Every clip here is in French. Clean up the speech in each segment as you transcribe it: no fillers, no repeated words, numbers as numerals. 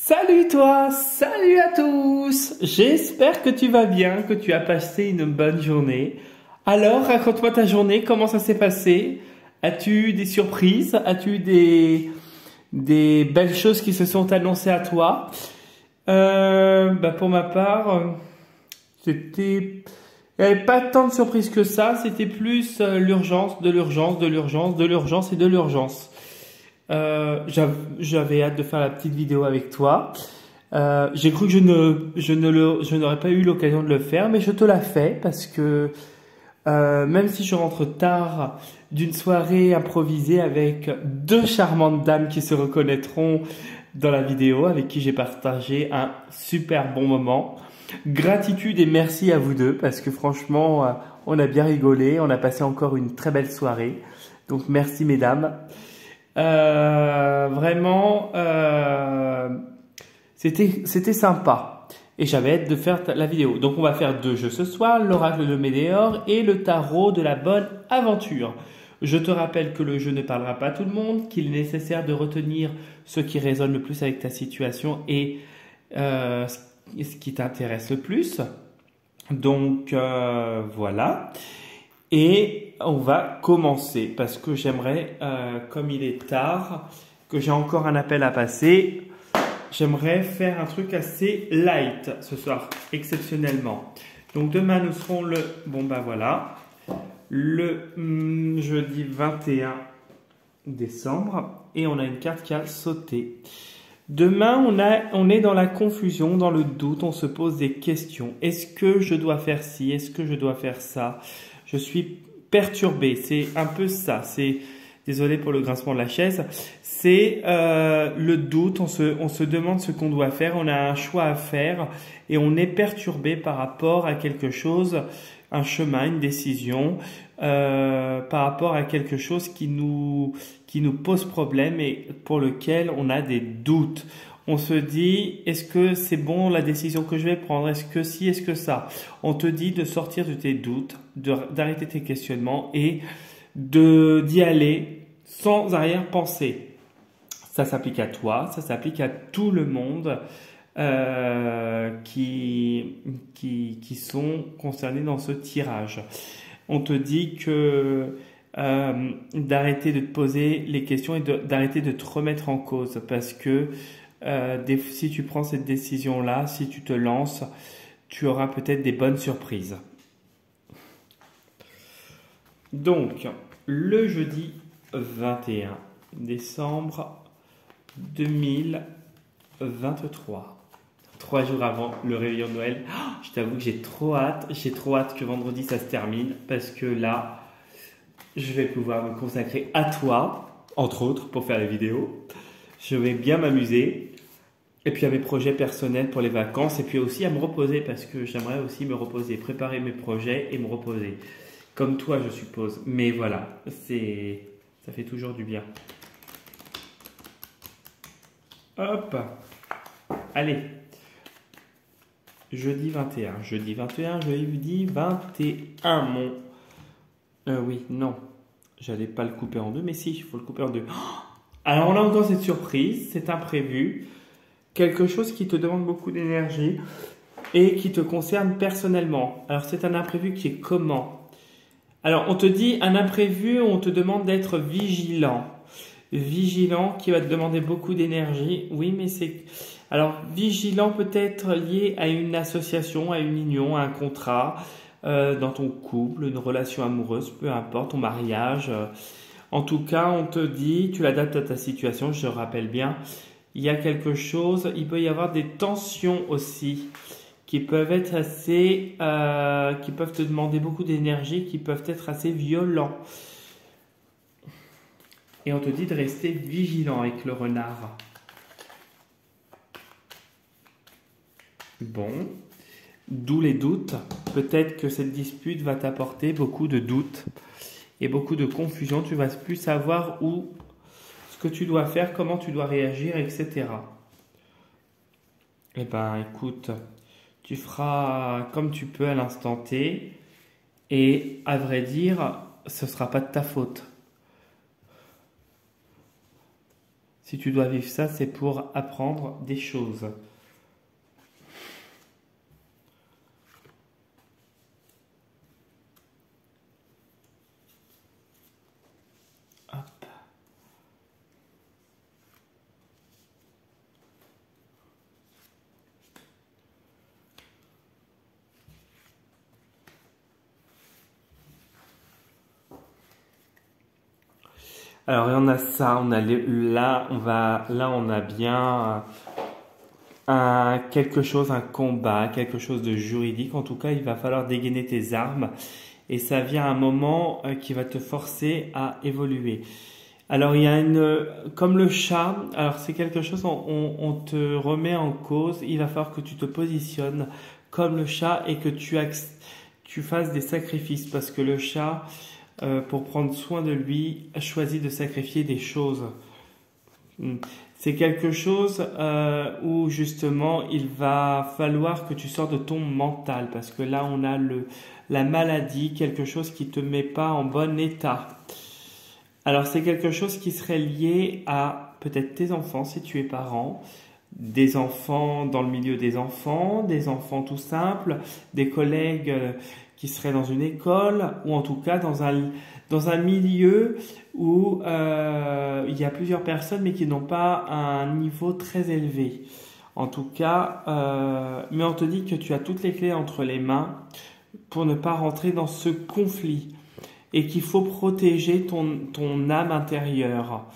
Salut toi, salut à tous. J'espère que tu vas bien, que tu as passé une bonne journée. Alors, raconte-moi ta journée, comment ça s'est passé? As-tu eu des surprises? As-tu eu des belles choses qui se sont annoncées à toi? Pour ma part, c'était... Il n'y avait pas tant de surprises que ça, c'était plus l'urgence, de l'urgence, de l'urgence, de l'urgence et de l'urgence. J'avais hâte de faire la petite vidéo avec toi. J'ai cru que je n'aurais pas eu l'occasion de le faire, mais je te la fais parce que même si je rentre tard d'une soirée improvisée avec deux charmantes dames qui se reconnaîtront dans la vidéo, avec qui j'ai partagé un super bon moment. Gratitude et merci à vous deux parce que franchement, on a bien rigolé, on a passé encore une très belle soirée. Donc merci mesdames. Vraiment, c'était sympa. Et j'avais hâte de faire la vidéo. Donc on va faire deux jeux ce soir, l'oracle de Médéor et le tarot de la bonne aventure. Je te rappelle que le jeu ne parlera pas à tout le monde, qu'il est nécessaire de retenir ce qui résonne le plus avec ta situation et ce qui t'intéresse le plus. Donc voilà. Et on va commencer parce que j'aimerais, comme il est tard, que j'ai encore un appel à passer, j'aimerais faire un truc assez light ce soir, exceptionnellement. Donc demain nous serons le jeudi 21 décembre et on a une carte qui a sauté. Demain, on est dans la confusion, dans le doute, on se pose des questions. Est-ce que je dois faire ci? Est-ce que je dois faire ça? Je suis perturbé, c'est un peu ça. Désolé pour le grincement de la chaise. C'est le doute, on se demande ce qu'on doit faire, on a un choix à faire et on est perturbé par rapport à quelque chose, un chemin, une décision, par rapport à quelque chose qui nous pose problème et pour lequel on a des doutes. On se dit, est-ce que c'est bon la décision que je vais prendre? Est-ce que si, est-ce que ça? On te dit de sortir de tes doutes, d'arrêter tes questionnements et d'y aller sans arrière-pensée. Ça s'applique à toi, ça s'applique à tout le monde qui sont concernés dans ce tirage. On te dit que d'arrêter de te poser les questions et d'arrêter de te remettre en cause parce que si tu prends cette décision-là, si tu te lances, tu auras peut-être des bonnes surprises. Donc, le jeudi 21 décembre 2023, 3 jours avant le réveillon de Noël, je t'avoue que j'ai trop hâte que vendredi ça se termine parce que là, je vais pouvoir me consacrer à toi, entre autres, pour faire les vidéos. Je vais bien m'amuser. Et puis à mes projets personnels pour les vacances. Et puis aussi à me reposer parce que j'aimerais aussi me reposer, préparer mes projets et me reposer. Comme toi, je suppose. Mais voilà, ça fait toujours du bien. Hop. Allez. Jeudi 21. Jeudi 21, jeudi 21, mon... oui, non. J'allais pas le couper en deux, mais si, il faut le couper en deux. Alors on a encore cette surprise, c'est imprévu. Quelque chose qui te demande beaucoup d'énergie et qui te concerne personnellement. Alors c'est un imprévu qui est comment? Alors on te dit un imprévu, on te demande d'être vigilant. Vigilant qui va te demander beaucoup d'énergie. Oui, mais c'est... Alors vigilant peut être lié à une association, à une union, à un contrat, dans ton couple, une relation amoureuse, peu importe, ton mariage. En tout cas, on te dit, tu l'adaptes à ta situation, je rappelle bien. Il y a quelque chose, il peut y avoir des tensions aussi qui peuvent être assez, qui peuvent te demander beaucoup d'énergie, qui peuvent être assez violents. Et on te dit de rester vigilant avec le renard. Bon, d'où les doutes. Peut-être que cette dispute va t'apporter beaucoup de doutes et beaucoup de confusion. Tu vas plus savoir où... ce que tu dois faire, comment tu dois réagir, etc. Eh ben, écoute, tu feras comme tu peux à l'instant T et à vrai dire, ce ne sera pas de ta faute. Si tu dois vivre ça, c'est pour apprendre des choses. Hop. Alors, il y en a ça, là, on a bien quelque chose, un combat, quelque chose de juridique. En tout cas, il va falloir dégainer tes armes et ça vient à un moment qui va te forcer à évoluer. Alors, il y a comme le chat, alors c'est quelque chose, on te remet en cause, il va falloir que tu te positionnes comme le chat et que tu fasses des sacrifices parce que le chat, pour prendre soin de lui, a choisi de sacrifier des choses. C'est quelque chose où justement il va falloir que tu sors de ton mental parce que là on a la maladie, quelque chose qui te met pas en bon état. Alors c'est quelque chose qui serait lié à peut-être tes enfants si tu es parent, des enfants dans le milieu des enfants tout simples, des collègues qui seraient dans une école ou en tout cas dans un milieu où il y a plusieurs personnes mais qui n'ont pas un niveau très élevé. En tout cas, mais on te dit que tu as toutes les clés entre les mains pour ne pas rentrer dans ce conflit et qu'il faut protéger ton âme intérieure.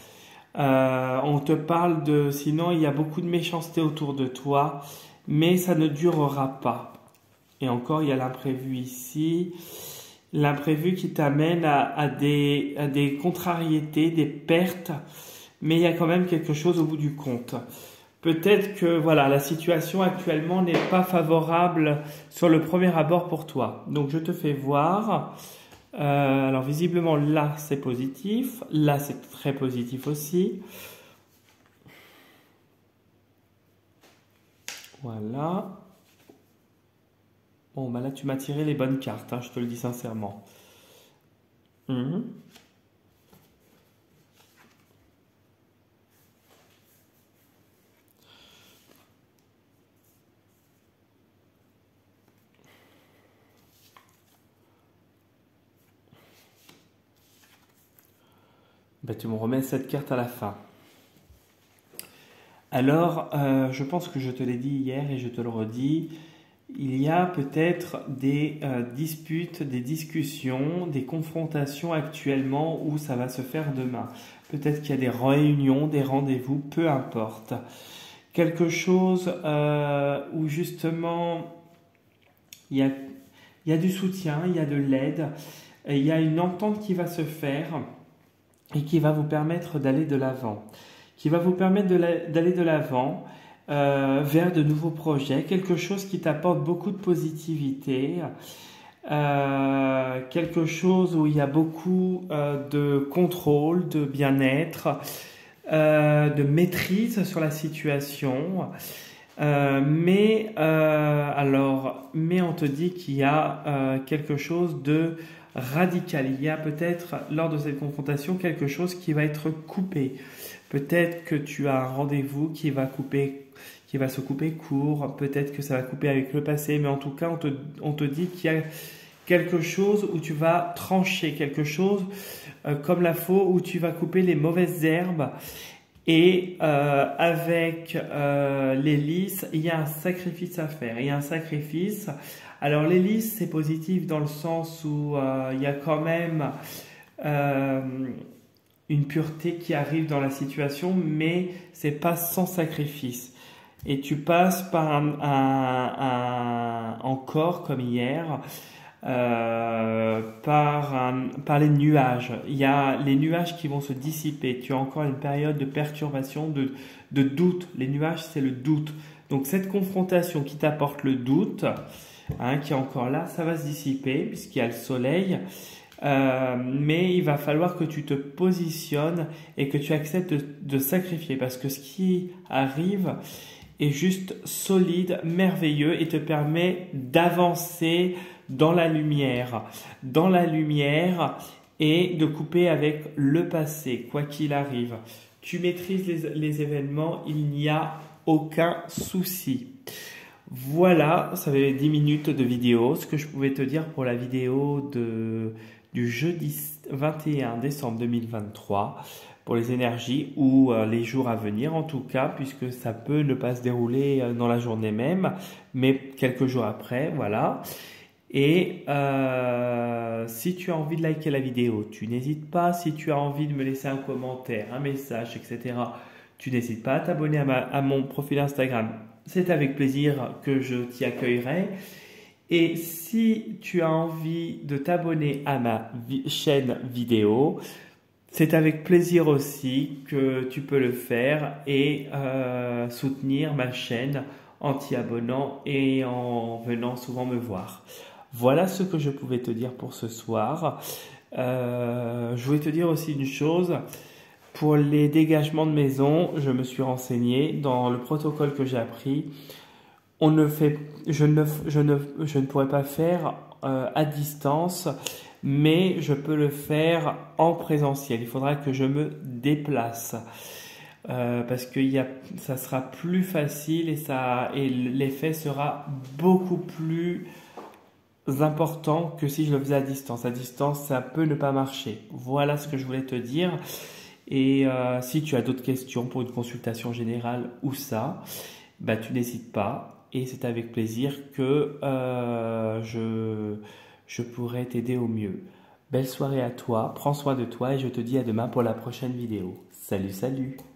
On te parle sinon il y a beaucoup de méchanceté autour de toi, mais ça ne durera pas. Et encore, il y a l'imprévu ici. L'imprévu qui t'amène à des contrariétés, des pertes, mais il y a quand même quelque chose au bout du compte. Peut-être que voilà, la situation actuellement n'est pas favorable sur le premier abord pour toi. Donc je te fais voir. Alors visiblement là c'est positif, là c'est très positif aussi. Voilà. Bon, bah là, tu m'as tiré les bonnes cartes, hein, je te le dis sincèrement. Mhm. Bah, tu me remets cette carte à la fin. Alors, je pense que je te l'ai dit hier et je te le redis. Il y a peut-être des disputes, des discussions, des confrontations actuellement où ça va se faire demain. Peut-être qu'il y a des réunions, des rendez-vous, peu importe. Quelque chose où justement il y a du soutien, il y a de l'aide, et il y a une entente qui va se faire et qui va vous permettre d'aller de l'avant. Qui va vous permettre d'aller de l'avant vers de nouveaux projets, quelque chose qui t'apporte beaucoup de positivité, quelque chose où il y a beaucoup de contrôle, de bien-être, de maîtrise sur la situation. Mais on te dit qu'il y a quelque chose de radical. Il y a peut-être lors de cette confrontation quelque chose qui va être coupé. Peut-être que tu as un rendez-vous qui va se couper court. Peut-être que ça va couper avec le passé. Mais en tout cas, on te dit qu'il y a quelque chose où tu vas trancher, quelque chose comme la faux où tu vas couper les mauvaises herbes. Et avec les lys, il y a un sacrifice à faire. Il y a un sacrifice. Alors les lys, c'est positif dans le sens où il y a quand même une pureté qui arrive dans la situation, mais c'est pas sans sacrifice. Et tu passes par encore comme hier. Par les nuages. Il y a les nuages qui vont se dissiper. Tu as encore une période de perturbation, de doute. Les nuages, c'est le doute. Donc cette confrontation qui t'apporte le doute, qui est encore là, ça va se dissiper puisqu'il y a le soleil. Mais il va falloir que tu te positionnes et que tu acceptes de sacrifier parce que ce qui arrive est juste solide, merveilleux et te permet d'avancer dans la lumière et de couper avec le passé, quoi qu'il arrive. tu maîtrises les événements, il n'y a aucun souci. Voilà, ça fait 10 minutes de vidéo. Ce que je pouvais te dire pour la vidéo du jeudi 21 décembre 2023 pour les énergies ou les jours à venir en tout cas, puisque ça peut ne pas se dérouler dans la journée même, mais quelques jours après, voilà. Et si tu as envie de liker la vidéo, tu n'hésites pas. Si tu as envie de me laisser un commentaire, un message, etc., tu n'hésites pas à t'abonner à mon profil Instagram. C'est avec plaisir que je t'y accueillerai. Et si tu as envie de t'abonner à ma chaîne vidéo, c'est avec plaisir aussi que tu peux le faire et soutenir ma chaîne en t'y abonnant et en venant souvent me voir. Voilà ce que je pouvais te dire pour ce soir. Je voulais te dire aussi une chose. Pour les dégagements de maison, je me suis renseigné dans le protocole que j'ai appris. Je ne pourrais pas faire à distance, mais je peux le faire en présentiel. Il faudra que je me déplace parce que ça sera plus facile et l'effet sera beaucoup plus important que si je le faisais à distance. À distance, ça peut ne pas marcher. Voilà ce que je voulais te dire. Et si tu as d'autres questions pour une consultation générale ou ça, bah, tu n'hésites pas. Et c'est avec plaisir que je pourrai t'aider au mieux. Belle soirée à toi, prends soin de toi et je te dis à demain pour la prochaine vidéo. Salut, salut!